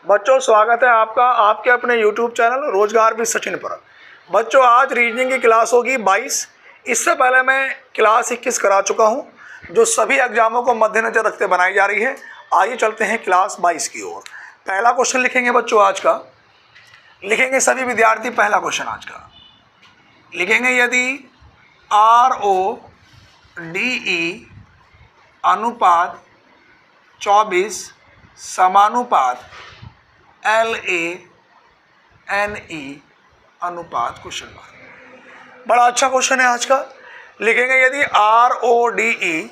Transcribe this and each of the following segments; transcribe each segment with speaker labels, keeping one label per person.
Speaker 1: बच्चों स्वागत है आपका आपके अपने YouTube चैनल रोजगार भी सचिन पर। बच्चों आज रीजनिंग की क्लास होगी 22। इससे पहले मैं क्लास 21 करा चुका हूं जो सभी एग्जामों को मद्देनजर रखते बनाई जा रही है। आइए चलते हैं क्लास 22 की ओर। पहला क्वेश्चन लिखेंगे बच्चों आज का, लिखेंगे सभी विद्यार्थी। पहला क्वेश्चन आज का लिखेंगे, यदि RODE अनुपात 24 समानुपात LANE अनुपात क्वेश्चन मार्क। बड़ा अच्छा क्वेश्चन है आज का। लिखेंगे यदि RODE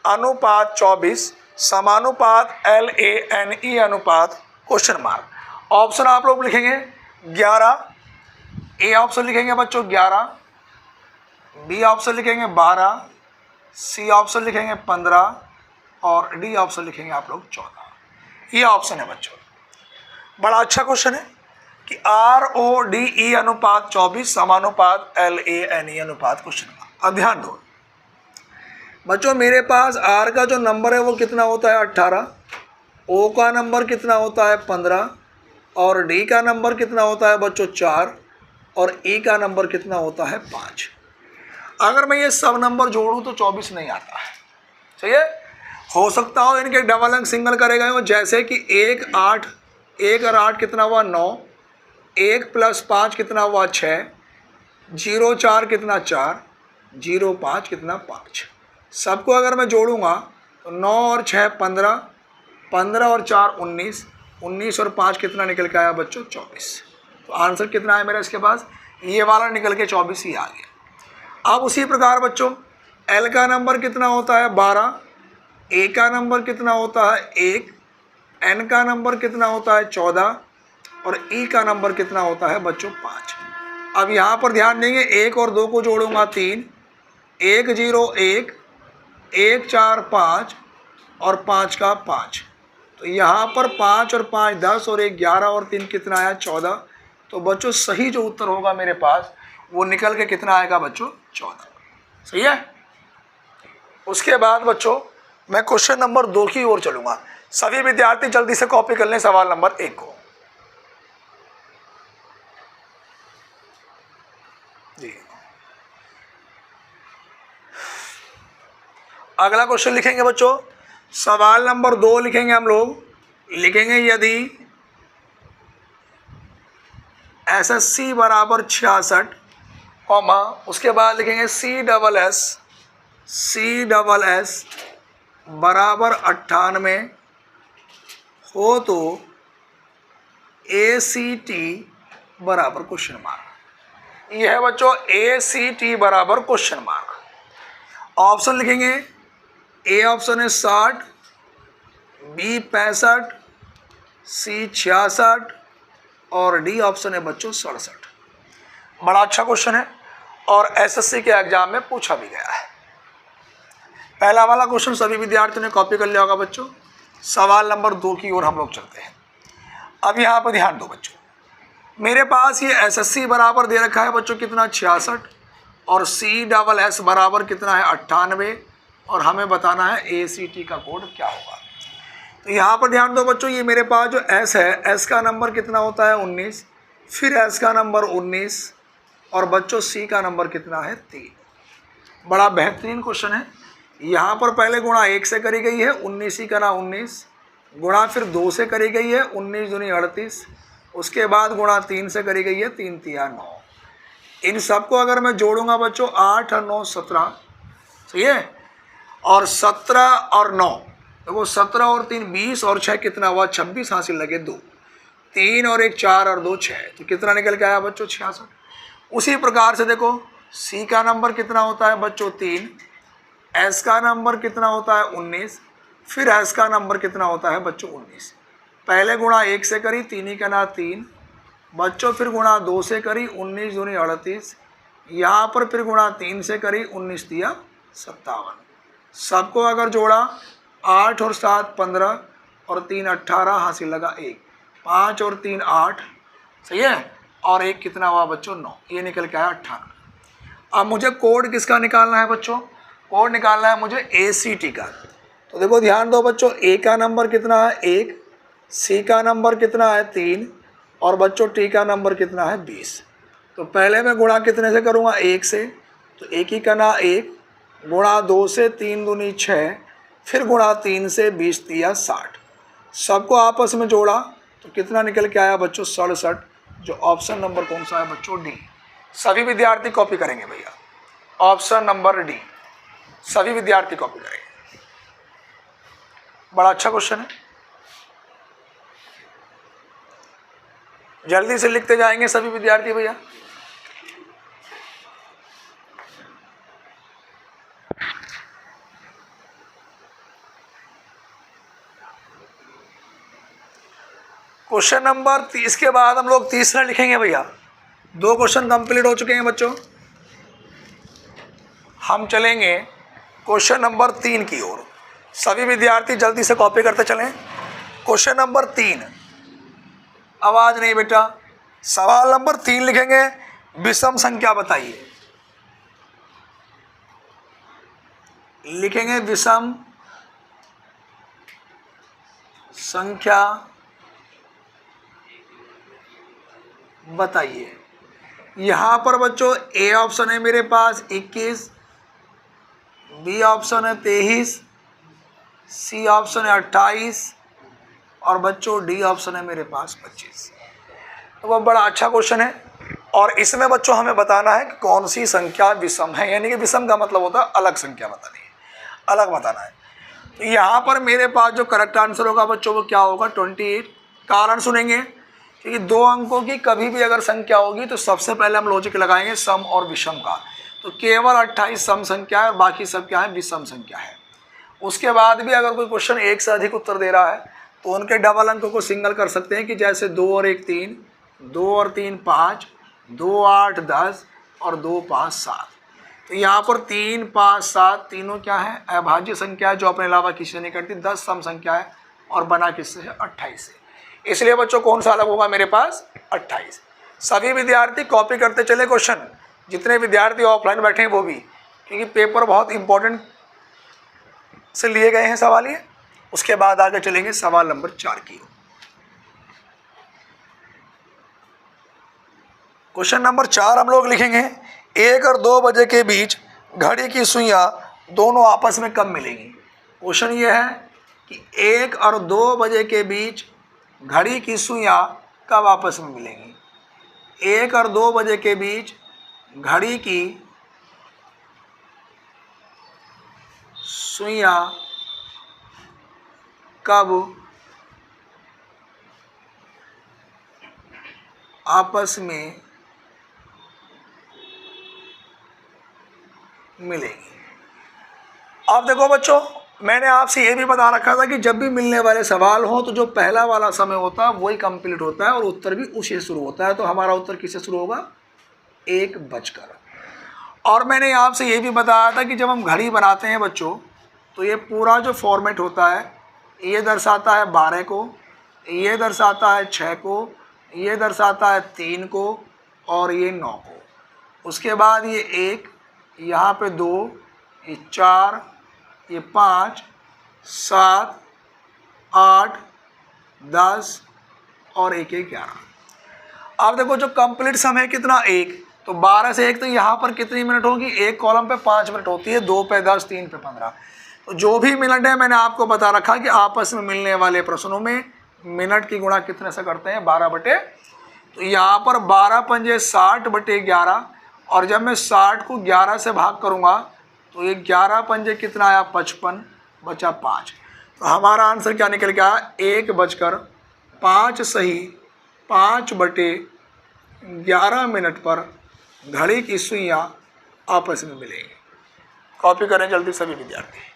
Speaker 1: अनुपात 24 समानुपात LANE अनुपात क्वेश्चन मार्क। ऑप्शन आप लोग लिखेंगे 11, ए ऑप्शन लिखेंगे बच्चों 11, बी ऑप्शन लिखेंगे 12, सी ऑप्शन लिखेंगे 15 और डी ऑप्शन लिखेंगे आप लोग 14। ये ऑप्शन है बच्चों। बड़ा अच्छा क्वेश्चन है कि RODE अनुपात 24 समानुपात LANE अनुपात क्वेश्चन मार्क। अब ध्यान दो बच्चों, मेरे पास R का जो नंबर है वो कितना होता है 18, O का नंबर कितना होता है 15 और D का नंबर कितना होता है बच्चों 4 और E का नंबर कितना होता है 5। अगर मैं ये सब नंबर जोड़ूं तो 24 नहीं आता है। सही है, हो सकता हो इनके डबल अंक सिंगल करे गए हो, जैसे कि 1 8, 1 और 8 कितना हुआ 9, 1 + 5 कितना हुआ 6, 0 4 कितना 4, 0 5 कितना 5। सबको अगर मैं जोड़ूंगा तो 9 और 6 15, 15 और 4 19, 19 और 5 कितना निकल के आया बच्चों 24। तो आंसर कितना है मेरा इसके पास, ये वाला निकल के 24 ही आ गया। अब उसी प्रकार बच्चों L का नंबर कितना होता है 12, A का नंबर कितना होता है 1, N का नंबर कितना होता है 14 और E का नंबर कितना होता है बच्चों 5। अब यहाँ पर ध्यान देंगे 1 और 2 को जोड़ूंगा 3, 1 0 1, 1 4 5 और 5 का 5। तो यहाँ पर 5 और 5 10 और 1 11 और 3 कितना आया 14। तो बच्चों सही जो उत्तर होगा मेरे पास वो निकल के कितना आएगा बच्चों 14। सही है। उसके बाद बच्चों मैं क्वेश्चन नंबर 2 की ओर चलूंगा। सभी विद्यार्थी जल्दी से कॉपी कर लें सवाल नंबर 1 को। जी अगला क्वेश्चन लिखेंगे बच्चों, सवाल नंबर 2 लिखेंगे हम लोग। लिखेंगे यदि SSC बराबर 66 कॉमा उसके बाद लिखेंगे CSS बराबर 98 हो तो ACT बराबर क्वेश्चन मार्क। यह है बच्चों ACT बराबर क्वेश्चन मार्क। ऑप्शन लिखेंगे, ए ऑप्शन है 60, बी 65, सी 66 और डी ऑप्शन है बच्चों 67। बड़ा अच्छा क्वेश्चन है और SSC के एग्जाम में पूछा भी गया है। पहला वाला क्वेश्चन सभी विद्यार्थियों ने कॉपी कर लिया होगा बच्चों। सवाल नंबर 2 की ओर हम लोग चलते हैं। अब यहाँ पर ध्यान दो बच्चों, मेरे पास ये SSC बराबर दे रखा है बच्चों कितना 66 और CSS बराबर कितना है 98 और हमें बताना है ACT का कोड क्या होगा। तो यहाँ पर ध्यान दो बच्चों, ये मेरे पास जो S है, S का नंबर कितना होता है 19, फिर S का नंबर 19 और बच्चों C का नंबर कितना है 3। बड़ा बेहतरीन क्वेश्चन है। यहाँ पर पहले गुणा 1 से करी गई है, 19 ही करा 19, गुणा फिर 2 से करी गई है, 19 दूनी 38, उसके बाद गुणा 3 से करी गई है, 3 तिया 9। इन सबको अगर मैं जोड़ूंगा बच्चों 8 और 9 17। सही है, और 17 और 9 देखो 17 और 3 20 और 6 कितना हुआ 26, हासिल लगे 2, 3 और 1 4 और 2 6, तो कितना निकल के आया बच्चों 66। उसी प्रकार से देखो C का नंबर कितना होता है बच्चों 3, S का नंबर कितना होता है 19, फिर S का नंबर कितना होता है बच्चों 19। पहले गुणा 1 से करी 3 ही करना 3 बच्चों, फिर गुणा 2 से करी 19 दूनी 38, यहाँ पर फिर गुणा 3 से करी 19 तिया 57। सबको अगर जोड़ा 8 और 7 15 और 3 18, हासिल लगा 1, 5 और 3 8। सही है, और 1 कितना हुआ बच्चों 9। ये निकल के आया 98। अब मुझे कोड किसका निकालना है बच्चों, कोड निकालना है मुझे ACT का। तो देखो ध्यान दो बच्चों, A का नंबर कितना है 1, सी का नंबर कितना है 3 और बच्चों टी का नंबर कितना है 20। तो पहले मैं गुणा कितने से करूँगा 1 से, तो 1 ही करना 1 गुणा 2 से 3 दूनी 6, फिर गुणा 3 से 20 दिया 60। सबको आपस में जोड़ा तो कितना निकल के आया बच्चों 67, जो ऑप्शन नंबर कौन सा है बच्चों डी। सभी विद्यार्थी कॉपी करेंगे भैया, ऑप्शन नंबर डी, सभी विद्यार्थी कॉपी करेंगे। बड़ा अच्छा क्वेश्चन है, जल्दी से लिखते जाएंगे सभी विद्यार्थी भैया। क्वेश्चन नंबर 30 के बाद हम लोग तीसरा लिखेंगे भैया। 2 क्वेश्चन कंप्लीट हो चुके हैं बच्चों, हम चलेंगे क्वेश्चन नंबर 3 की ओर। सभी विद्यार्थी जल्दी से कॉपी करते चलें। क्वेश्चन नंबर 3, आवाज नहीं बेटा, सवाल नंबर 3 लिखेंगे, विषम संख्या बताइए। लिखेंगे विषम संख्या बताइए। यहां पर बच्चों ए ऑप्शन है मेरे पास 21, बी ऑप्शन है 23, सी ऑप्शन है 28 और बच्चों डी ऑप्शन है मेरे पास 25। तो वह बड़ा अच्छा क्वेश्चन है और इसमें बच्चों हमें बताना है कि कौन सी संख्या विषम है, यानी कि विषम का मतलब होता है अलग संख्या बतानी है, अलग बताना है। तो यहाँ पर मेरे पास जो करेक्ट आंसर होगा बच्चों वो क्या होगा 28। कारण सुनेंगे, क्योंकि 2 अंकों की कभी भी अगर संख्या होगी तो सबसे पहले हम लॉजिक लगाएंगे सम और विषम का। तो केवल 28 सम संख्या है और बाकी सब क्या है विषम संख्या है। उसके बाद भी अगर कोई क्वेश्चन 1 से अधिक उत्तर दे रहा है तो उनके डबल अंकों को सिंगल कर सकते हैं, कि जैसे 2 और 1 3, 2 और 3 5, 2 8 10 और 2 5 7। तो यहाँ पर 3 5 7 तीनों क्या है अभाज्य संख्या है, जो अपने अलावा किसी नहीं करती। 10 सम संख्या है और बना किससे है 28 से। इसलिए बच्चों कौन सा अलग होगा मेरे पास 28। सभी विद्यार्थी कॉपी करते चले क्वेश्चन, जितने विद्यार्थी ऑफलाइन बैठे हैं वो भी, क्योंकि पेपर बहुत इंपॉर्टेंट से लिए गए हैं सवाल ये। उसके बाद आगे चलेंगे सवाल नंबर 4 की। क्वेश्चन नंबर 4 हम लोग लिखेंगे 1 और 2 बजे के बीच घड़ी की सुइयां दोनों आपस में कब मिलेंगी। क्वेश्चन ये है कि 1 और 2 बजे के बीच घड़ी की सुइयां कब आपस में मिलेंगी। 1 और 2 बजे के बीच घड़ी की सुइयां कब आपस में मिलेगी। अब देखो बच्चों, मैंने आपसे ये भी बता रखा था कि जब भी मिलने वाले सवाल हो तो जो पहला वाला समय होता है वही कंप्लीट होता है और उत्तर भी उसी से शुरू होता है। तो हमारा उत्तर किससे शुरू होगा 1 बजकर। और मैंने आपसे ये भी बताया था कि जब हम घड़ी बनाते हैं बच्चों तो ये पूरा जो फॉर्मेट होता है ये दर्शाता है 12 को, ये दर्शाता है 6 को, ये दर्शाता है 3 को और ये 9 को। उसके बाद ये 1, यहाँ पे 2, ये 4, ये 5 7 8 10 और 1 11। अब देखो जो कंप्लीट समय कितना 1, तो 12 से 1 तो यहाँ पर कितनी मिनट होगी, एक कॉलम पे 5 मिनट होती है, 2 पे 10, 3 पे 15। तो जो भी मिनट है मैंने आपको बता रखा कि आपस में मिलने वाले प्रश्नों में मिनट की गुणा कितने से करते हैं 12 बटे। तो यहाँ पर 12 पंजे 60 बटे 11 और जब मैं 60 को 11 से भाग करूँगा तो ये 11 पंजे कितना आया 55, बचा 5। तो हमारा आंसर क्या निकल गया 1 बजकर 5 सही 5 बटे 11 मिनट पर घड़ी की सुइयां आपस में मिलेंगी। कॉपी करें जल्दी सभी विद्यार्थी।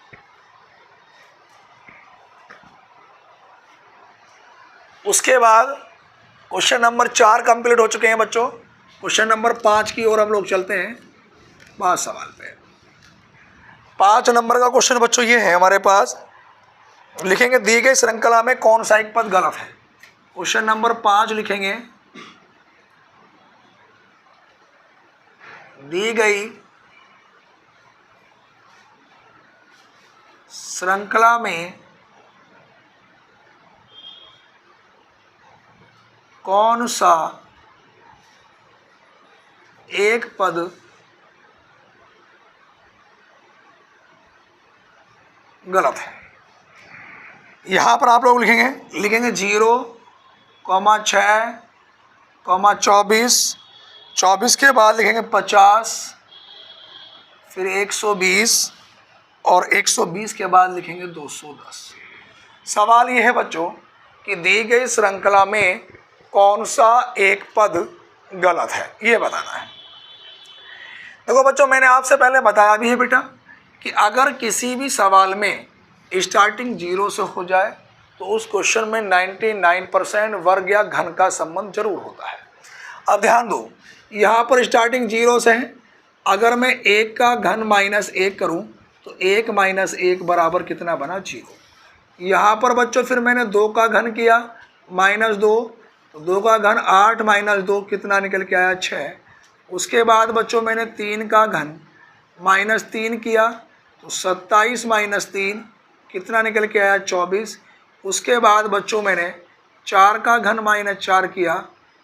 Speaker 1: उसके बाद क्वेश्चन नंबर 4 कंप्लीट हो चुके हैं बच्चों। क्वेश्चन नंबर 5 की ओर हम लोग चलते हैं 5 सवाल पे। 5 नंबर का क्वेश्चन बच्चों ये है हमारे पास, लिखेंगे दी गई श्रृंखला में कौन सा एक पद गलत है। क्वेश्चन नंबर 5 लिखेंगे दी गई श्रृंखला में कौन सा एक पद गलत है। यहां पर आप लोग लिखेंगे 0,6,24, 24 के बाद लिखेंगे 50, फिर 120 और 120 के बाद लिखेंगे 210। सवाल ये है बच्चों कि दी गई श्रृंखला में कौन सा एक पद गलत है, ये बताना है। देखो बच्चों, मैंने आपसे पहले बताया भी है बेटा कि अगर किसी भी सवाल में स्टार्टिंग 0 से हो जाए तो उस क्वेश्चन में 99% वर्ग या घन का संबंध जरूर होता है। अब ध्यान दो, यहाँ पर स्टार्टिंग 0 से है। अगर मैं 1 का घन -1 करूँ तो 1 - 1 बराबर कितना बना? 0। यहाँ पर बच्चों फिर मैंने 2 का घन किया -2, तो 2 का घन 8 - 2 कितना निकल के आया? 6। उसके बाद बच्चों मैंने 3 का घन -3 किया तो 27 - 3 कितना निकल के आया? 24। उसके बाद बच्चों मैंने 4 का घन -4 किया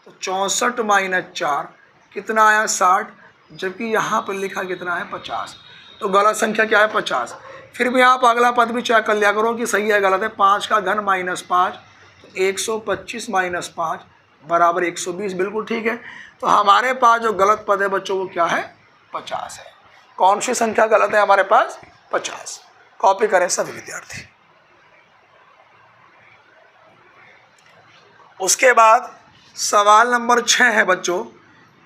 Speaker 1: तो 64 - 4 कितना आया? 60। जबकि यहाँ पर लिखा कितना है? 50। तो गलत संख्या क्या है? 50। फिर भी आप अगला पद भी चेक कर लिया करो कि सही है गलत है। 5 का घन -5 तो 125 - 5 बराबर 120, बिल्कुल ठीक है। तो हमारे पास जो गलत पद है बच्चों वो क्या है? 50 है। कौन सी संख्या गलत है हमारे पास? 50। कॉपी करें सभी विद्यार्थी। उसके बाद सवाल नंबर 6 है बच्चों,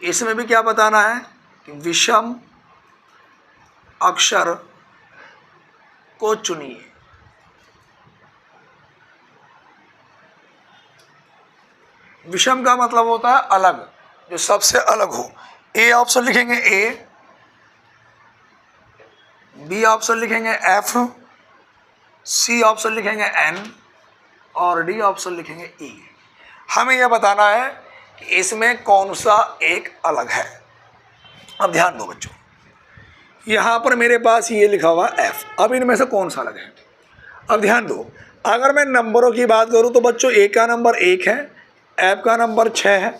Speaker 1: इसमें भी क्या बताना है कि विषम अक्षर को चुनिए। विषम का मतलब होता है अलग, जो सबसे अलग हो। ए ऑप्शन लिखेंगे ए, बी ऑप्शन लिखेंगे एफ, सी ऑप्शन लिखेंगे एन और डी ऑप्शन लिखेंगे ई। हमें यह बताना है कि इसमें कौन सा एक अलग है। अब ध्यान दो बच्चों, यहाँ पर मेरे पास ये लिखा हुआ एफ। अब इनमें से कौन सा अलग है? अब ध्यान दो, अगर मैं नंबरों की बात करूँ तो बच्चों ए का नंबर 1 है, एफ का नंबर 6 है,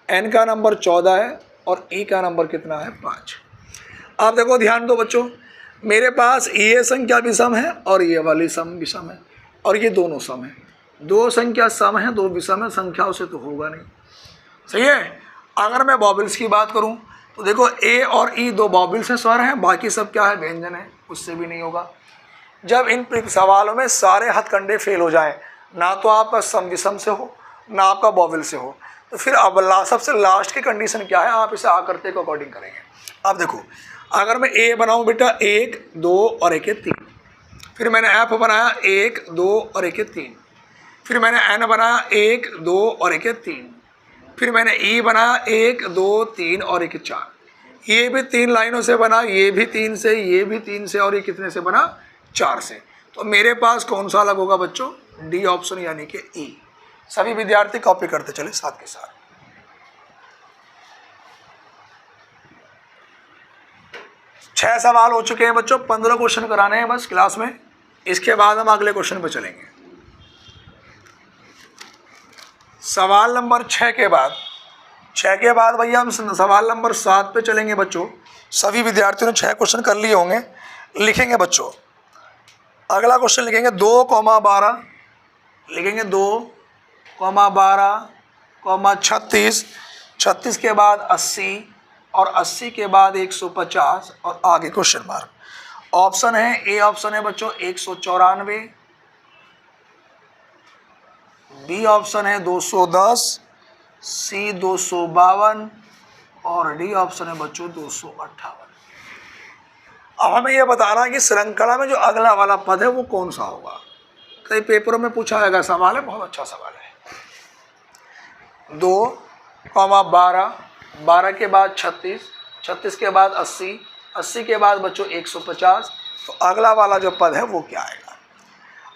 Speaker 1: एन का नंबर 14 है और ई का नंबर कितना है? 5। अब देखो ध्यान दो बच्चों, मेरे पास ये संख्या भी सम है और ये वाली सम भी सम है और ये दोनों सम है। दो संख्या सम है, दो विषम है, संख्याओं से तो होगा नहीं। सही है। अगर मैं बॉबिल्स की बात करूं तो देखो ए और ई दो बॉबिल्स हैं, स्वर हैं, बाकी सब क्या है? व्यंजन है, उससे भी नहीं होगा। जब इन सवालों में सारे हथकंडे फेल हो जाएं, ना तो आपका सम विषम से हो ना आपका बॉबिल से हो, तो फिर अब सबसे लास्ट की कंडीशन क्या है? आप इसे आकृति के अकॉर्डिंग करेंगे। अब देखो, अगर मैं ए बनाऊं बेटा 1 2 और 1 3, फिर मैंने एफ बनाया 1 2 और 1 3, फिर मैंने एन बनाया 1 2 और 1 3, फिर मैंने ई बनाया 1 2 3 और 1 4। ये भी 3 लाइनों से बना, ये भी 3 से, ये भी 3 से और ये कितने से बना? 4 से। तो मेरे पास कौन सा अलग होगा बच्चों? डी ऑप्शन यानी कि ई। सभी विद्यार्थी कॉपी करते चले साथ के साथ। छह सवाल हो चुके हैं बच्चों, 15 क्वेश्चन कराने हैं बस क्लास में। इसके बाद हम अगले क्वेश्चन पर चलेंगे। सवाल नंबर 6 के बाद भैया हम सवाल नंबर 7 पे चलेंगे बच्चों। सभी विद्यार्थियों ने 6 क्वेश्चन कर लिए होंगे। लिखेंगे बच्चों, अगला क्वेश्चन लिखेंगे 2,12, लिखेंगे 2,12, 36, 36 के बाद 80 और 80 के बाद 150 और आगे क्वेश्चन मार्क। ऑप्शन है, ए ऑप्शन है बच्चों 194, बी ऑप्शन है 210, सी 252 और डी ऑप्शन है बच्चों 258। अब हमें यह बताना है कि श्रृंखला में जो अगला वाला पद है वो कौन सा होगा। कई पेपरों में पूछा जाएगा सवाल है, बहुत अच्छा सवाल है। 2,12, 12 के बाद 36, 36 के बाद 80, 80 के बाद बच्चों 150। तो अगला वाला जो पद है वो क्या आएगा?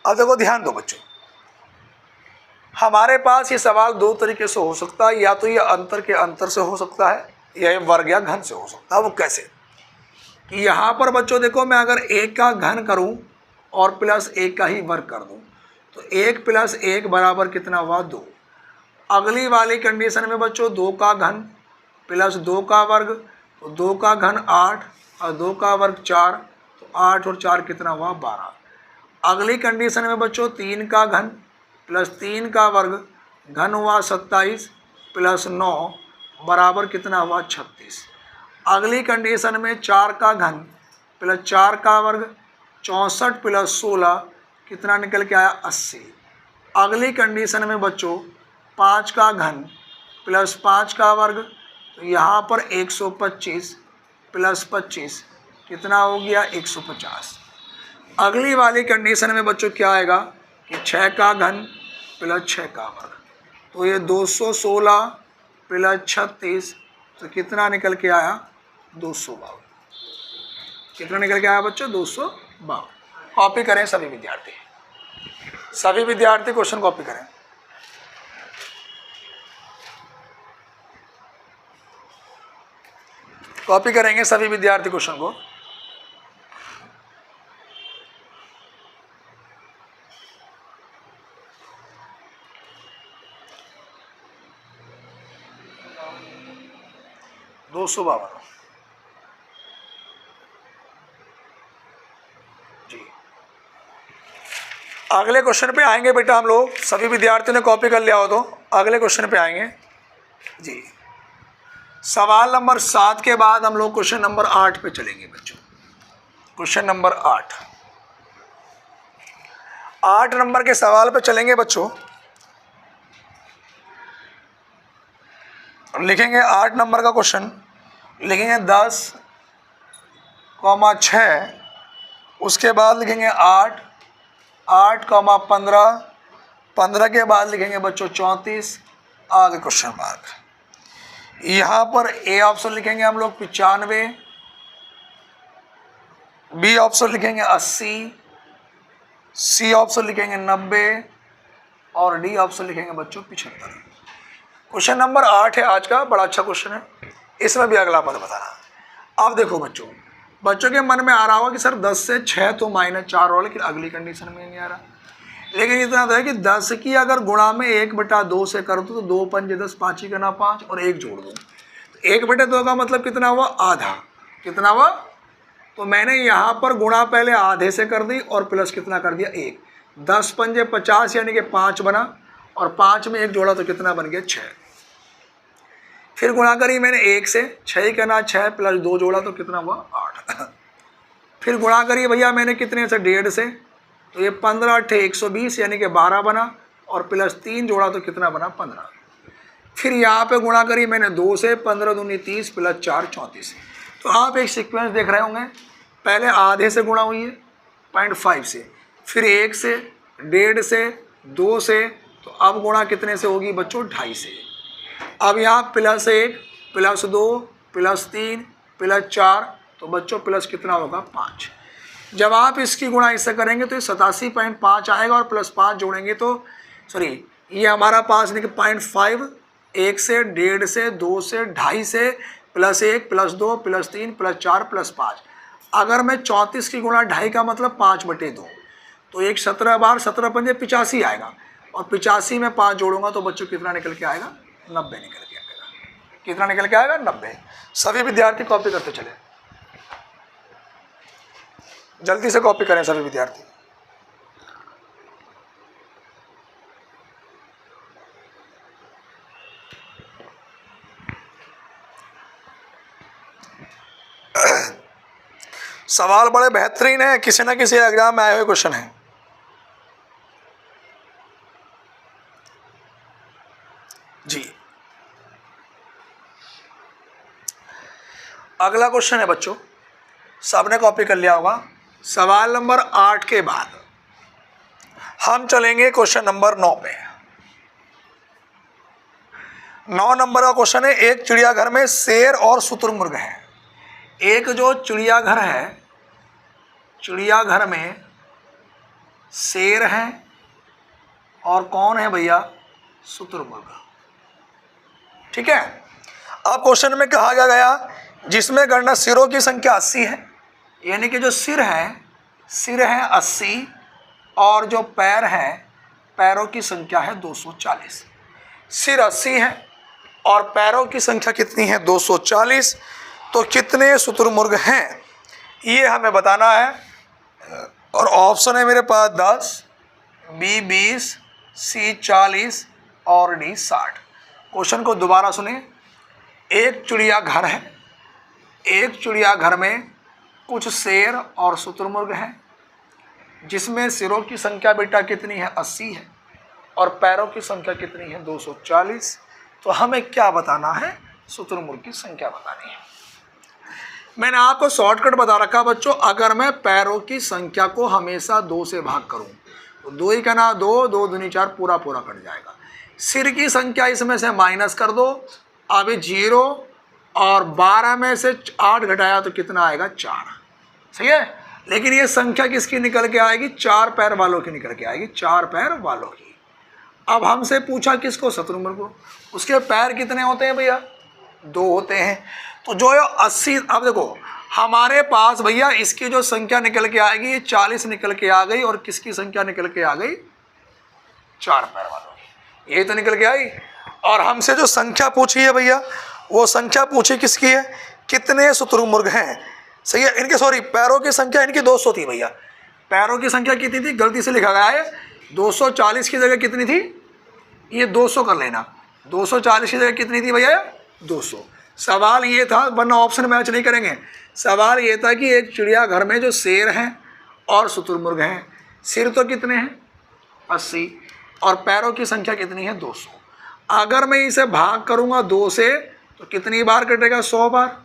Speaker 1: अब देखो ध्यान दो बच्चों, हमारे पास ये सवाल दो तरीके से हो सकता है। या तो ये अंतर के अंतर से हो सकता है या ये वर्ग या घन से हो सकता है। वो कैसे? कि यहाँ पर बच्चों देखो, मैं अगर 1 का घन करूँ और प्लस 1 का ही वर्ग कर दूँ तो 1 + 1 बराबर कितना हुआ? 2। अगली वाली कंडीशन में बच्चों 2 का घन प्लस 2 का वर्ग, तो 2 का घन 8 और 2 का वर्ग 4, तो 8 और 4 कितना हुआ 12। अगली कंडीशन में बच्चों 3 का घन प्लस 3 का वर्ग घन हुआ 27 प्लस 9 बराबर कितना हुआ 36। अगली कंडीशन में 4 का घन प्लस 4 का वर्ग 64 प्लस 16 कितना निकल के आया 80। अगली कंडीशन में बच्चों 5 का घन प्लस 5 का वर्ग, तो यहाँ पर 125 प्लस 25 कितना हो गया 150। अगली वाली कंडीशन में बच्चों क्या आएगा कि 6 का घन प्लस 6 का वर्ग, तो ये 216 प्लस 36 तो कितना निकल के आया 252। कितना निकल के आया बच्चों 252। कॉपी करें सभी विद्यार्थी, सभी विद्यार्थी क्वेश्चन कॉपी करें। कॉपी करेंगे सभी विद्यार्थी क्वेश्चन को। दो सौ बावन जी। अगले क्वेश्चन पे आएंगे बेटा हम लोग, सभी विद्यार्थियों ने कॉपी कर लिया हो तो अगले क्वेश्चन पे आएंगे जी। सवाल नंबर 7 के बाद हम लोग क्वेश्चन नंबर 8 पे चलेंगे बच्चों। क्वेश्चन नंबर 8 नंबर के सवाल पे चलेंगे बच्चों। लिखेंगे 8 नंबर का क्वेश्चन, लिखेंगे 10,6, उसके बाद लिखेंगे 8, 8,15, 15 के बाद लिखेंगे बच्चों 34, आगे क्वेश्चन मार्क। यहाँ पर ए ऑप्शन लिखेंगे हम लोग 95, बी ऑप्शन लिखेंगे 80, सी ऑप्शन लिखेंगे 90 और डी ऑप्शन लिखेंगे बच्चों 75। क्वेश्चन नंबर 8 है आज का, बड़ा अच्छा क्वेश्चन है, इसमें भी अगला पद बताना। अब देखो बच्चों, बच्चों के मन में आ रहा होगा कि सर 10 से 6 तो -4 हो, लेकिन अगली कंडीशन में नहीं आ रहा। लेकिन इतना तो है कि 10 की अगर गुणा में 1/2 से कर दो तो 2 पंजे 10, 5 का 5 और 1 जोड़ दो, 1/2 का मतलब कितना हुआ आधा, कितना हुआ। तो मैंने यहाँ पर गुणा पहले आधे से कर दी और प्लस कितना कर दिया 1, 10 पंजे 50 यानी कि 5 बना और 5 में 1 जोड़ा तो कितना बन गया 6। फिर गुणा करी मैंने 1 से, 6 का 6 प्लस 2 जोड़ा तो कितना हुआ 8। फिर गुणा करिए भैया मैंने कितने से 1.5 से, तो ये 15 × 120 यानी कि 12 बना और प्लस 3 जोड़ा तो कितना बना 15। फिर यहाँ पे गुणा करी मैंने 2 से, 15 दूनी 30 प्लस 4 34। तो आप एक सीक्वेंस देख रहे होंगे, पहले आधे से गुणा हुई है 0.5 से, फिर 1 से, 1.5 से, 2 से, तो अब गुणा कितने से होगी बच्चों 2.5 से। अब यहाँ प्लस 1 प्लस 2 प्लस 3 प्लस 4, तो बच्चों प्लस कितना होगा 5। जब आप इसकी गुणा इससे करेंगे तो ये 87.5 आएगा और प्लस 5 जोड़ेंगे तो सॉरी ये हमारा 5 नहीं कि 0.5, 1 से, 1.5 से, 2 से, 2.5 से, plus 1 plus 2 plus 3 plus 4 plus 5। अगर मैं 34 की गुणा 2.5 का मतलब 5/2, तो एक 17 बार 17 पंजे 85 आएगा और 85 में 5 जोड़ूंगा तो बच्चों कितना निकल के आएगा 90 निकल के आएगा। कितना निकल के आएगा 90। सभी विद्यार्थी कॉपी करते चले, जल्दी से कॉपी करें सभी विद्यार्थी। सवाल बड़े बेहतरीन है, किसी ना किसी एग्जाम में आए हुए क्वेश्चन है जी। अगला क्वेश्चन है बच्चों, सबने कॉपी कर लिया होगा। सवाल नंबर 8 के बाद हम चलेंगे क्वेश्चन नंबर 9 पे। 9 नंबर का क्वेश्चन है, एक चिड़ियाघर में शेर और शुतुरमुर्ग है। एक जो चिड़ियाघर है, चिड़ियाघर में शेर है और कौन है भैया शुतुरमुर्ग, ठीक है। अब क्वेश्चन में कहा गया जिसमें गणना सिरों की संख्या 80 है, यानी कि जो सिर है 80 और जो पैर हैं पैरों की संख्या है 240। सिर 80 है और पैरों की संख्या कितनी है 240, तो कितने शुतुरमुर्ग हैं ये हमें बताना है। और ऑप्शन है मेरे पास 10, बी 20, सी 40 और डी 60। क्वेश्चन को दोबारा सुनिए। एक चिड़ियाघर है, एक चिड़ियाघर में कुछ शेर और शुतुरमुर्ग हैं, जिसमें सिरों की संख्या बेटा कितनी है 80 है और पैरों की संख्या कितनी है 240। तो हमें क्या बताना है, शुतुरमुर्ग की संख्या बतानी है। मैंने आपको शॉर्टकट बता रखा बच्चों, अगर मैं पैरों की संख्या को हमेशा 2 से भाग करूं तो 2 ही का ना 2, 2 दूनी 4, पूरा पूरा कट जाएगा। सिर की संख्या इसमें से माइनस कर दो, अभी 0 और 12 में से 8 घटाया तो कितना आएगा 4, सही है। लेकिन ये संख्या किसकी निकल के आएगी, 4 पैर वालों की निकल के आएगी, 4 पैर वालों की। अब हमसे पूछा किसको, शुतुरमुर्ग को, उसके पैर कितने होते हैं भैया 2 होते हैं। तो जो 80, अब देखो हमारे पास भैया इसकी जो संख्या निकल के आएगी ये 40 निकल के आ गई, और किसकी संख्या निकल के आ गई 4 पैर वालों की, यही तो निकल के आई। और हमसे जो संख्या पूछी है भैया वो संख्या पूछी किसकी है, कितने शुतुरमुर्ग हैं, सही है। इनके सॉरी पैरों की संख्या इनकी 200 थी भैया, पैरों की संख्या कितनी थी, गलती से लिखा गया है 240 की जगह कितनी थी, ये 200 कर लेना, 240 की जगह कितनी थी भैया 200। सवाल ये था, वरना ऑप्शन मैच नहीं करेंगे, सवाल ये था कि एक चिड़ियाघर में जो शेर हैं और शुतुरमुर्ग हैं, सिर तो कितने हैं 80 और पैरों की संख्या कितनी है 200। अगर मैं इसे भाग करूंगा 2 से तो कितनी बार कटेगा 100 बार,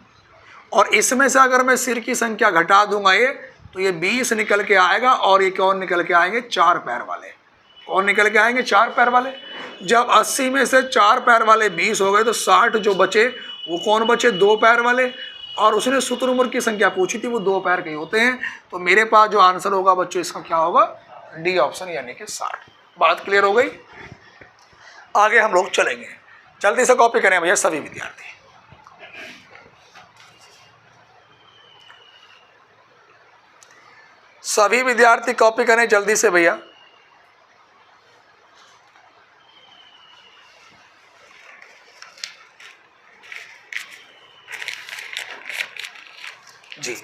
Speaker 1: और इसमें से अगर मैं सिर की संख्या घटा दूंगा ये तो ये 20 निकल के आएगा, और ये कौन निकल के आएंगे 4 पैर वाले, कौन निकल के आएंगे 4 पैर वाले। जब 80 में से 4 पैर वाले 20 हो गए तो 60 जो बचे वो कौन बचे 2 पैर वाले, और उसने शुतुरमुर्ग की संख्या पूछी थी वो 2 पैर के होते हैं। तो मेरे पास जो आंसर होगा बच्चों इसका क्या होगा, डी ऑप्शन यानी कि 60। बात क्लियर हो गई, आगे हम लोग चलेंगे, जल्दी से कॉपी करें भैया सभी विद्यार्थी। सभी विद्यार्थी कॉपी करें जल्दी से भैया। जी,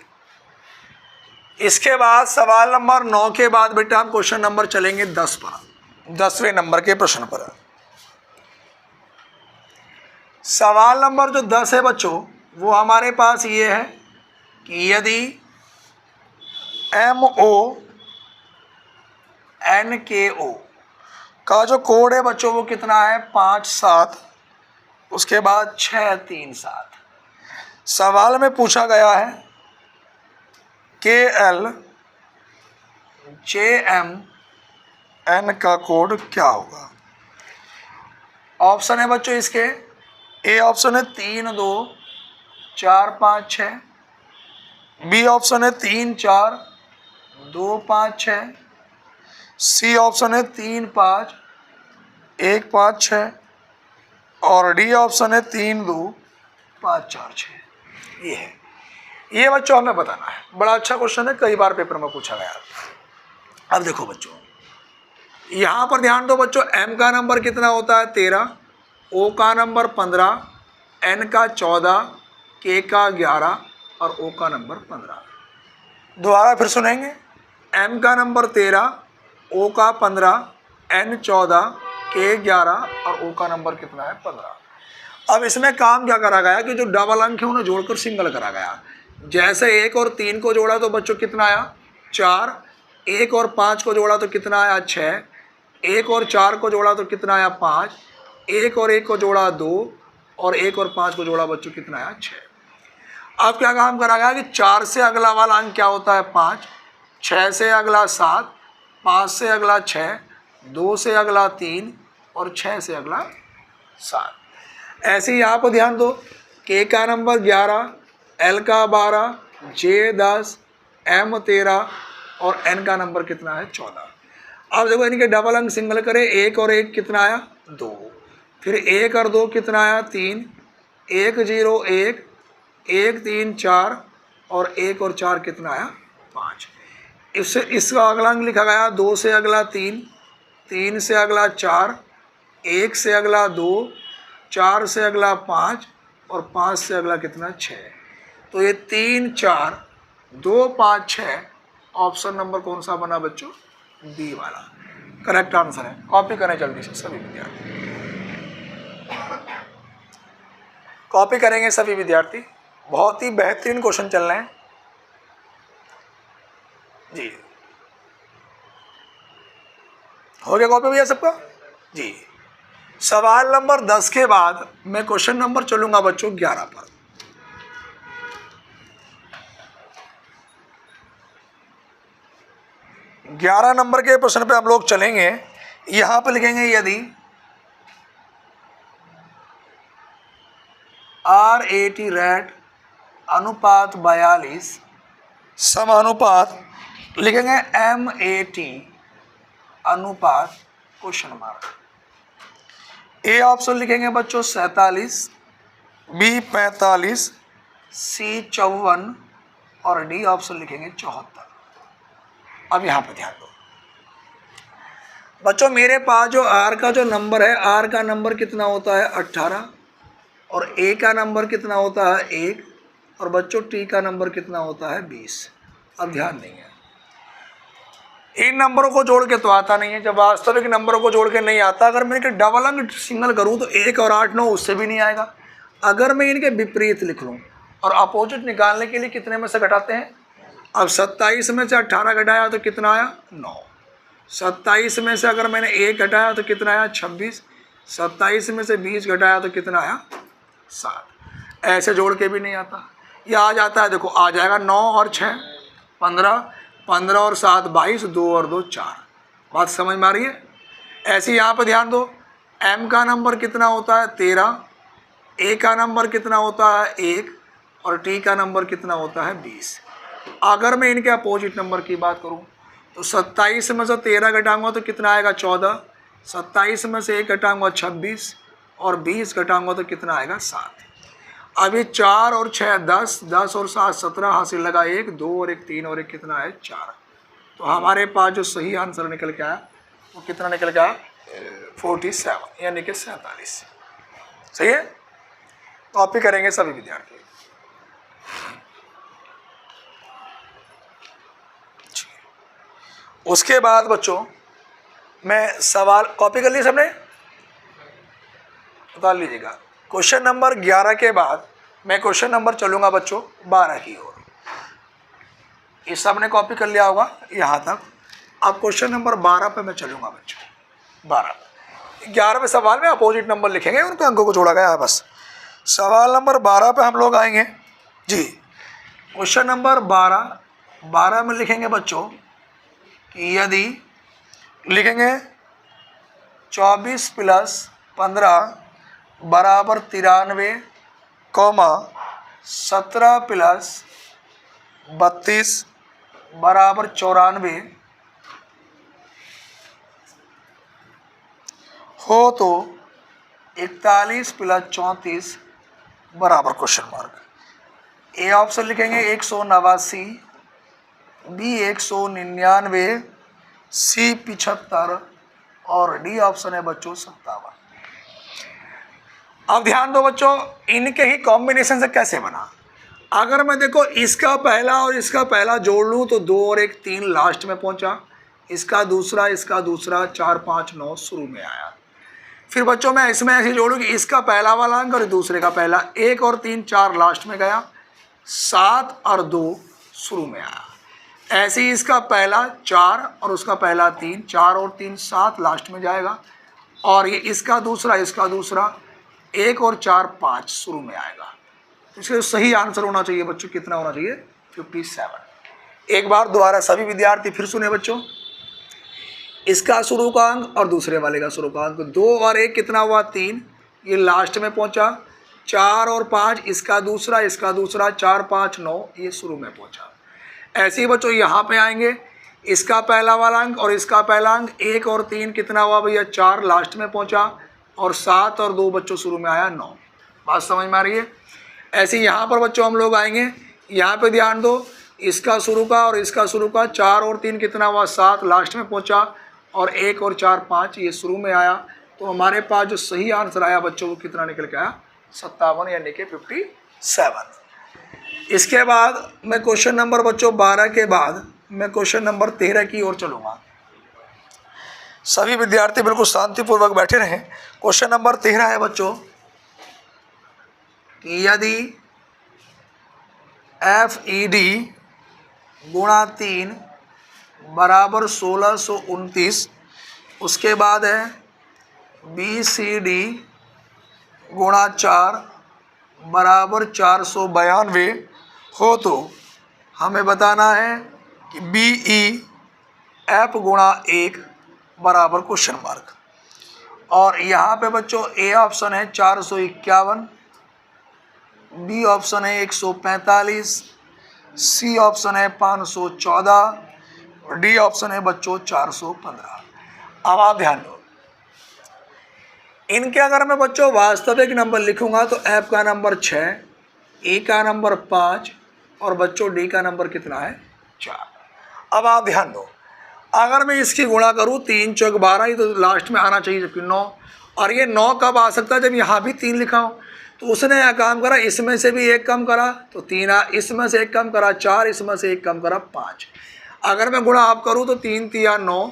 Speaker 1: इसके बाद सवाल नंबर 9 के बाद बेटा हम क्वेश्चन नंबर चलेंगे 10 पर, 10वें नंबर के प्रश्न पर। सवाल नंबर जो 10 है बच्चों वो हमारे पास ये है कि यदि MONKO का जो कोड है बच्चों वो कितना है 57, उसके बाद 637। सवाल में पूछा गया है KLJMN का कोड क्या होगा। ऑप्शन है बच्चों इसके, ए ऑप्शन है 3 2 4 5 6, बी ऑप्शन है 3 4 2 5 6, सी ऑप्शन है 3 5 1 5 6 और डी ऑप्शन है 3 2 5 4 6। ये है, ये बच्चों हमें बताना है। बड़ा अच्छा क्वेश्चन है, कई बार पेपर में पूछा गया। अब देखो बच्चों यहाँ पर ध्यान दो बच्चों, M का नंबर कितना होता है 13, O का नंबर 15, N का 14, K का 11 और O का नंबर 15। दोबारा फिर सुनेंगे, M का नंबर 13, O का 15, N 14, K 11 और O का नंबर कितना है 15। अब इसमें काम क्या करा गया कि जो डबल अंक है उन्हें जोड़कर सिंगल करा गया। जैसे 1 और 3 को जोड़ा तो बच्चों कितना आया 4, 1 और 5 को जोड़ा तो कितना आया 6, 1 और 4 को जोड़ा तो कितना आया 5, 1 और 1 को जोड़ा 2 और 1 और 5 को जोड़ा बच्चों कितना आया 6। अब क्या काम करा गया कि 4 से अगला वाला अंक क्या होता है 5, 6 से अगला 7, 5 से अगला 6, 2 से अगला 3 और 6 से अगला 7। ऐसे ही यहाँ पर ध्यान दो, K का नंबर 11, L का 12, J 10, M 13 और N का नंबर कितना है 14। अब देखो इनके डबल अंक सिंगल करें, 1 और 1 कितना आया 2, फिर 1 और 2 कितना आया 3, 1 0 1, 1 3 4 और 1 और 4 कितना आया 5। इससे इसका अगला अंक लिखा गया 2 से अगला 3, 3 से अगला 4, 1 से अगला 2, 4 से अगला 5 और 5 से अगला कितना 6। तो ये 3, 4, 2, 5, 6 ऑप्शन नंबर कौन सा बना बच्चों? बी वाला करेक्ट आंसर है। कॉपी करें जल्दी से सभी विद्यार्थी, कॉपी करेंगे सभी विद्यार्थी। बहुत ही बेहतरीन क्वेश्चन चल रहे हैं जी। हो गया कॉपी भैया सबका जी। सवाल नंबर 10 के बाद मैं क्वेश्चन नंबर चलूंगा बच्चों 11 पर। ग्यारह नंबर के प्रश्न पे हम लोग चलेंगे। यहां पे लिखेंगे यदि RAT रेट अनुपात 42 समानुपात लिखेंगे MAT अनुपात क्वेश्चन मार्क। ए ऑप्शन लिखेंगे बच्चों 47, बी 45, सी 54 और डी ऑप्शन लिखेंगे 74। अब यहां पर ध्यान दो बच्चों, मेरे पास जो आर का जो नंबर है, आर का नंबर कितना होता है 18 और ए का नंबर कितना होता है 1 और बच्चों टी का नंबर कितना होता है 20। अब ध्यान देंगे, इन नंबरों को जोड़ के तो आता नहीं है। जब वास्तविक नंबरों को जोड़ के नहीं आता, अगर मैं इनके डबल अंक सिंगल करूं तो 1 और 8, 9 उससे भी नहीं आएगा। अगर मैं इनके विपरीत लिख लूं और अपोजिट निकालने के लिए कितने में से घटाते हैं? अब 27 में से 18 घटाया तो कितना आया 9। 27 में से अगर मैंने 1 घटाया तो कितना आया 26। 27 में से 20 घटाया तो कितना आया 7। ऐसे जोड़ के भी नहीं आता, यह आ जाता है। देखो आ जाएगा 9 और 6 15, 15 और 7 22, 2 और 2 4। बात समझ में आ रही है? ऐसे यहाँ पर ध्यान दो, m का नंबर कितना होता है 13, a का नंबर कितना होता है 1 और t का नंबर कितना होता है 20। अगर मैं इनके अपोजिट नंबर की बात करूं तो 27 में से 13 घटाऊंगा तो कितना आएगा 14, 27 में से 1 घटाऊंगा 26 और 20 घटाऊंगा तो कितना आएगा 7। अभी 4 और 6 10, 10 और 7 17, हासिल लगा 1, 2 और 1 3 और 1 कितना है 4। तो हमारे पास जो सही आंसर निकल के आया वो कितना निकल के आया 47 यानी कि 47। सही है? कॉपी करेंगे सभी विद्यार्थी। उसके बाद बच्चों मैं सवाल कॉपी कर लिया सबने, बता लीजिएगा। क्वेश्चन नंबर 11 के बाद मैं क्वेश्चन नंबर चलूंगा बच्चों 12 की ओर। ये सब ने कॉपी कर लिया होगा यहाँ तक। अब क्वेश्चन नंबर 12 पे मैं चलूंगा बच्चों। 11वें सवाल में अपोजिट नंबर लिखेंगे, उनके अंकों को जोड़ा गया है बस। सवाल नंबर 12 पे हम लोग आएंगे जी। क्वेश्चन नंबर 12 में लिखेंगे बच्चों कि यदि लिखेंगे 24 + 15 बराबर 93, 17 + 32 बराबर 94 हो तो 41 + 34 बराबर क्वेश्चन मार्क। ए ऑप्शन लिखेंगे 189, बी 199, सी 75 और डी ऑप्शन है बच्चों 57। अब ध्यान दो बच्चों, इनके ही कॉम्बिनेशन से कैसे बना। अगर मैं देखो इसका पहला और इसका पहला जोड़ लूँ तो 2 और 1 3 लास्ट में पहुंचा, इसका दूसरा 4 5 9 शुरू में आया। फिर बच्चों मैं इसमें ऐसे जोड़ूँ कि इसका पहला वाला अंक और दूसरे का पहला 1 और 3 4 लास्ट में गया, 7 और 2 शुरू में आया। ऐसे ही इसका पहला 4 और उसका पहला 3, 4 और 3 7 लास्ट में जाएगा। और ये इसका दूसरा 1 और 4 5 शुरू में आएगा। तो इसका सही आंसर होना चाहिए बच्चों कितना होना चाहिए 57। एक बार दोबारा सभी विद्यार्थी फिर सुने बच्चों, इसका शुरू का अंक और दूसरे वाले का शुरू का अंक 2 और 1 कितना हुआ 3, ये लास्ट में पहुंचा। 4 और 5 इसका दूसरा 4 5 9 ये शुरू में पहुंचा। ऐसे ही बच्चों यहाँ पे आएंगे, इसका पहला वाला अंक और इसका पहला अंक 1 और 3 कितना हुआ भैया 4 लास्ट में पहुंचा और 7 और 2 बच्चों शुरू में आया 9। बात समझ में आ रही है? ऐसे ही यहाँ पर बच्चों हम लोग आएंगे, यहाँ पे ध्यान दो, इसका शुरू का और इसका शुरू का 4 और 3 कितना हुआ 7 लास्ट में पहुंचा और 1 और 4 5 ये शुरू में आया। तो तो हमारे पास जो सही आंसर आया बच्चों वो कितना निकल के आया 57 यानी कि 57। इसके बाद मैं क्वेश्चन नंबर बच्चों 12 के बाद मैं क्वेश्चन नंबर 13 की ओर चलूँगा। सभी विद्यार्थी बिल्कुल शांतिपूर्वक बैठे रहें। क्वेश्चन नंबर 13 है बच्चों कि यदि FED गुणा 3 बराबर 1629, उसके बाद है BCD गुणा 4 बराबर 492 हो तो हमें बताना है कि BEF गुणा 1 बराबर क्वेश्चन मार्क। और यहाँ पे बच्चों ए ऑप्शन है 451, बी ऑप्शन है 145, सी ऑप्शन है 514 और डी ऑप्शन है बच्चों 415। अब आप ध्यान दो, इनके अगर मैं बच्चों वास्तविक नंबर लिखूंगा तो एफ का नंबर 6, ए का नंबर 5 और बच्चों डी का नंबर कितना है 4। अब आप ध्यान दो, अगर मैं इसकी गुणा करूँ 3 चौक 12 ही तो लास्ट में आना चाहिए जबकि 9, और ये 9 कब आ सकता है जब यहाँ भी 3 लिखा हो। तो उसने यह काम करा, इसमें से भी एक कम करा तो 3, इसमें से एक कम करा 4, इसमें से एक कम करा 5। अगर मैं गुणा आप करूँ तो 3 तिया 9,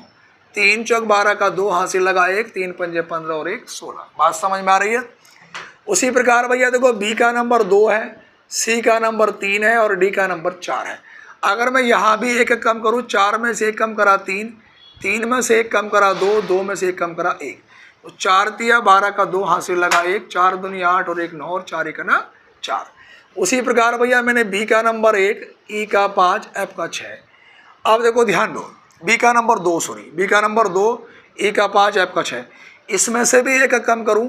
Speaker 1: 3 चौक 12 का 2 हासिल लगा 1, 3 पंजे 15 और 1 16। बात समझ में आ रही है। उसी प्रकार भैया देखो बी का नंबर 2 है, सी का नंबर 3 है और डी का नंबर 4 है। अगर मैं यहाँ भी एक कम करूँ, 4 में से एक कम करा 3, 3 में से एक कम करा 2, 2 में से एक कम करा 1, तो 4 तिया 12 का 2 हासिल लगा 1, 4 दूनी 8 और 1 9 और 4 1 ना 4। उसी प्रकार भैया मैंने बी का नंबर 1, ई का 5, एफ का 6। अब देखो ध्यान दो, बी का नंबर 2 बी का नंबर 2, ई का 5, एफ का 6। इसमें से भी एक कम करूं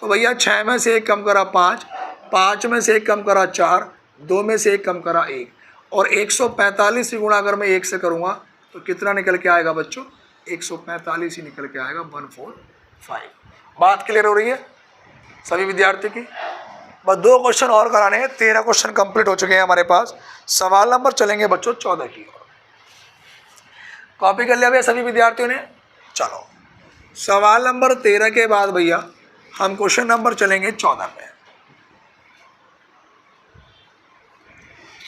Speaker 1: तो भैया 6 में से एक कम करा 5, 5 में से एक कम करा 4, 2 में से एक कम करा 1 और 145 की गुणा अगर मैं 1 से करूंगा तो कितना निकल के आएगा बच्चों 145 ही निकल के आएगा 145। बात क्लियर हो रही है सभी विद्यार्थी की। बस 2 क्वेश्चन और कराने हैं, 13 क्वेश्चन कंप्लीट हो चुके हैं हमारे पास। सवाल नंबर चलेंगे बच्चों 14 की ओर। कॉपी कर लिया भैया सभी विद्यार्थियों ने। चलो सवाल नंबर 13 के बाद भैया हम क्वेश्चन नंबर चलेंगे 14 पे।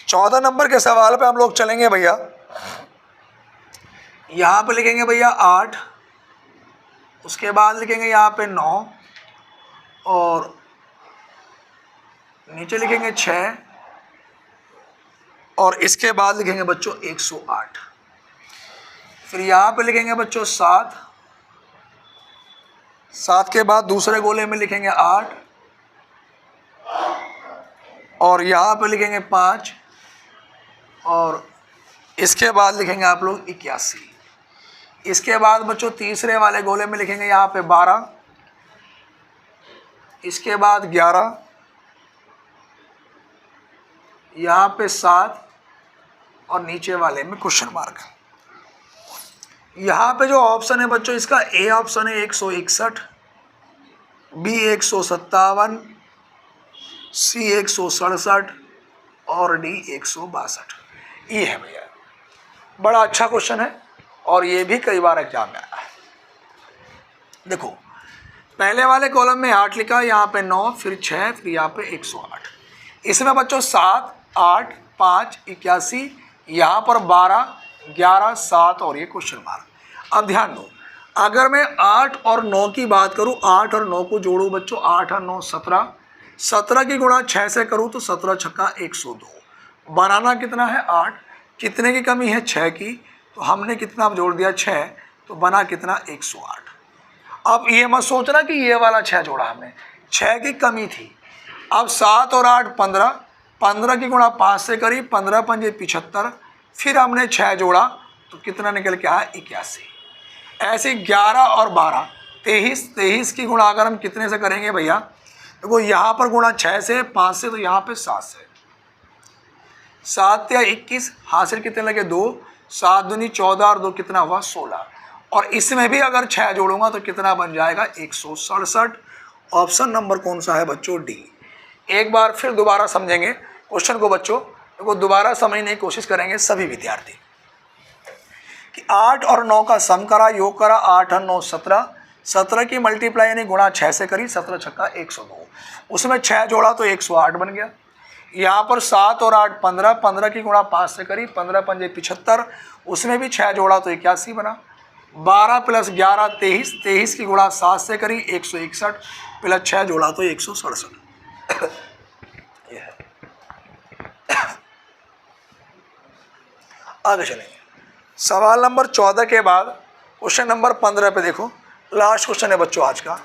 Speaker 1: 14 नंबर के सवाल पे हम लोग चलेंगे भैया। यहाँ पे लिखेंगे भैया 8, उसके बाद लिखेंगे यहाँ पे 9 और नीचे लिखेंगे 6 और इसके बाद लिखेंगे बच्चों 108। फिर यहाँ पे लिखेंगे बच्चों 7, 7 के बाद दूसरे गोले में लिखेंगे 8 और यहाँ पे लिखेंगे 5 और इसके बाद लिखेंगे आप लोग 81। इसके बाद बच्चों तीसरे वाले गोले में लिखेंगे यहाँ पे 12, इसके बाद 11, यहाँ पे 7 और नीचे वाले में क्वेश्चन मार्क। यहाँ पे जो ऑप्शन है बच्चों इसका ए ऑप्शन है 161, बी 157, सी 167 और डी 162। ये है भैया, बड़ा अच्छा क्वेश्चन है और ये भी कई बार एग्जाम में आया है। देखो पहले वाले कॉलम में 8 लिखा, यहाँ पे 9, फिर 6, फिर यहाँ पे 108। इसमें बच्चों 7, 8, 5, 81, यहाँ पर 12, 11, 7 और ये क्वेश्चन मार्क। अब ध्यान दो, अगर मैं 8 और 9 की बात करूँ, 8 और 9 को जोड़ूँ बच्चों, 8 और 9 17, 17 की गुणा 6 से करूँ तो 17 छक्का 102। बनाना कितना है 8, कितने की कमी है 6 की, तो हमने कितना जोड़ दिया 6, तो बना कितना 108। अब ये मत सोचना कि ये वाला 6 जोड़ा हमने, 6 की कमी थी। अब 7 और 8 15, 15 की गुणा 5 से करी, 15 पंजे 75, फिर हमने 6 जोड़ा तो कितना निकल के आया 81। ऐसे 11 और 12 23, 23 की गुणा अगर हम कितने से करेंगे भैया, देखो यहाँ पर गुणा 6 से, 5 से, तो यहाँ पे 7 से, 7 या 21 हासिल कितने लगे 2, 7 दूनी 14 और 2 कितना हुआ 16 और इसमें भी अगर 6 जोड़ूंगा तो कितना बन जाएगा 167। ऑप्शन नंबर कौन सा है बच्चों डी। एक बार फिर दोबारा समझेंगे क्वेश्चन को बच्चों, देखो दोबारा समझने की कोशिश करेंगे सभी विद्यार्थी कि 8 और 9 का सम करा, योग करा, 8 और 9 17, 17 की मल्टीप्लाई यानी गुणा 6 से करी, 17 छक्का 102, उसमें 6 जोड़ा तो 108 बन गया। यहाँ पर 7 और 8 15, 15 की गुणा 5 से करी, 15 पंजे 75, उसमें भी 6 जोड़ा तो 81 बना। 12 + 11 23, 23 की गुणा 7 से करी 161, प्लस 6 जोड़ा तो 167। आगे चलेंगे। सवाल नंबर 14 के बाद क्वेश्चन नंबर 15 पे देखो, लास्ट क्वेश्चन है बच्चों आज का।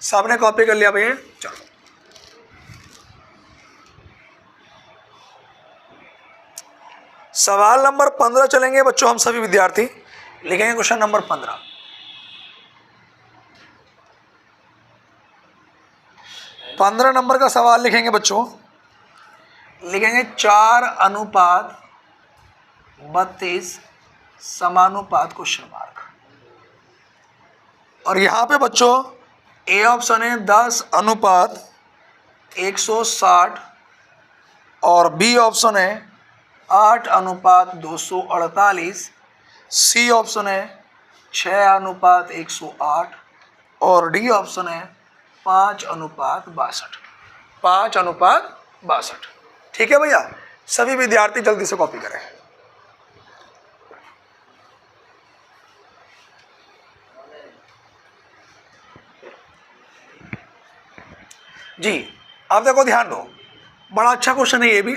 Speaker 1: सबने कॉपी कर लिया भैया? चलो सवाल नंबर 15 चलेंगे बच्चों, हम सभी विद्यार्थी लिखेंगे क्वेश्चन नंबर 15। पंद्रह नंबर का सवाल लिखेंगे बच्चों, लिखेंगे 4:32 समानुपात क्वेश्चन मार्क। और यहाँ पे बच्चों ए ऑप्शन है 10:160 और बी ऑप्शन है 8:248, सी ऑप्शन है 6:108 और डी ऑप्शन है 5:62। 5:62। ठीक है भैया, सभी विद्यार्थी जल्दी से कॉपी करें। जी अब देखो, ध्यान दो, बड़ा अच्छा क्वेश्चन है ये भी।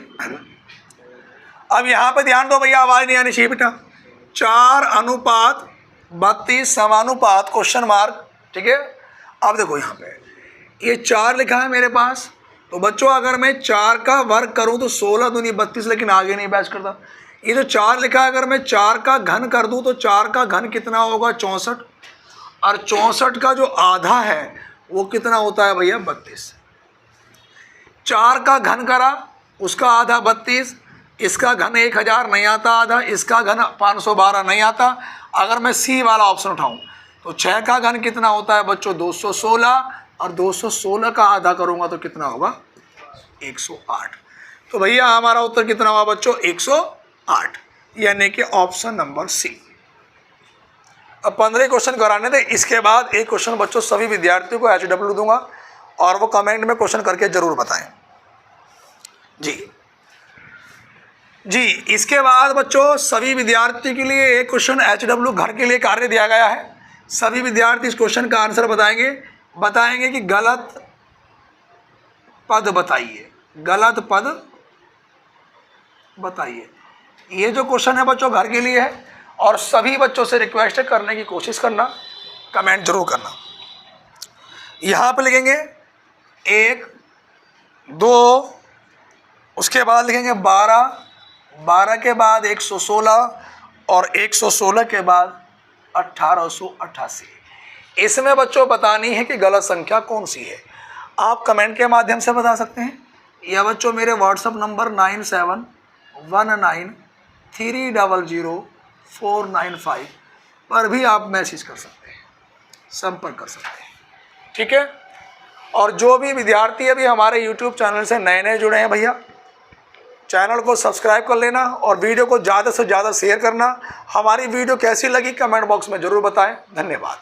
Speaker 1: अब यहाँ पे ध्यान दो भैया, आवाज नहीं आनी चाहिए बेटा। 4:32 समानुपात क्वेश्चन मार्क। ठीक है, अब देखो यहाँ पे ये 4 लिखा है मेरे पास, तो बच्चों अगर मैं 4 का वर्ग करूँ तो 16 दूनी 32, लेकिन आगे नहीं बैच करता। ये जो 4 लिखा है, अगर मैं 4 का घन कर दूँ तो 4 का घन कितना होगा? 64, और 64 का जो आधा है वो कितना होता है भैया? 32। 4 का घन करा, उसका आधा 32, इसका घन 1000 नहीं आता आधा, इसका घन 512 नहीं आता। अगर मैं सी वाला ऑप्शन उठाऊं तो 6 का घन कितना होता है बच्चों? 216, और 216 का आधा करूंगा तो कितना होगा? 108। तो भैया हमारा उत्तर कितना हुआ बच्चों? 108, यानी कि ऑप्शन नंबर सी। अब 15 क्वेश्चन कराने थे, इसके बाद एक क्वेश्चन बच्चों सभी विद्यार्थियों को HW दूंगा और वो कमेंट में क्वेश्चन करके जरूर बताएं। जी इसके बाद बच्चों सभी विद्यार्थी के लिए एक क्वेश्चन HW घर के लिए कार्य दिया गया है। सभी विद्यार्थी इस क्वेश्चन का आंसर बताएंगे कि गलत पद बताइए। गलत पद बताइए। ये जो क्वेश्चन है बच्चों घर के लिए है, और सभी बच्चों से रिक्वेस्ट है करने की कोशिश करना, कमेंट जरूर करना। यहाँ पे लिखेंगे 1, 2, उसके बाद लिखेंगे 12, 12 के बाद 116 और 116 के बाद 1888। इसमें बच्चों बतानी है कि गलत संख्या कौन सी है। आप कमेंट के माध्यम से बता सकते हैं, या बच्चों मेरे व्हाट्सएप नंबर 9719300495 पर भी आप मैसेज कर सकते हैं, संपर्क कर सकते हैं। ठीक है, और जो भी विद्यार्थी अभी हमारे YouTube चैनल से नए जुड़े हैं भैया, चैनल को सब्सक्राइब कर लेना और वीडियो को ज़्यादा से ज़्यादा शेयर करना। हमारी वीडियो कैसी लगी कमेंट बॉक्स में ज़रूर बताएं। धन्यवाद।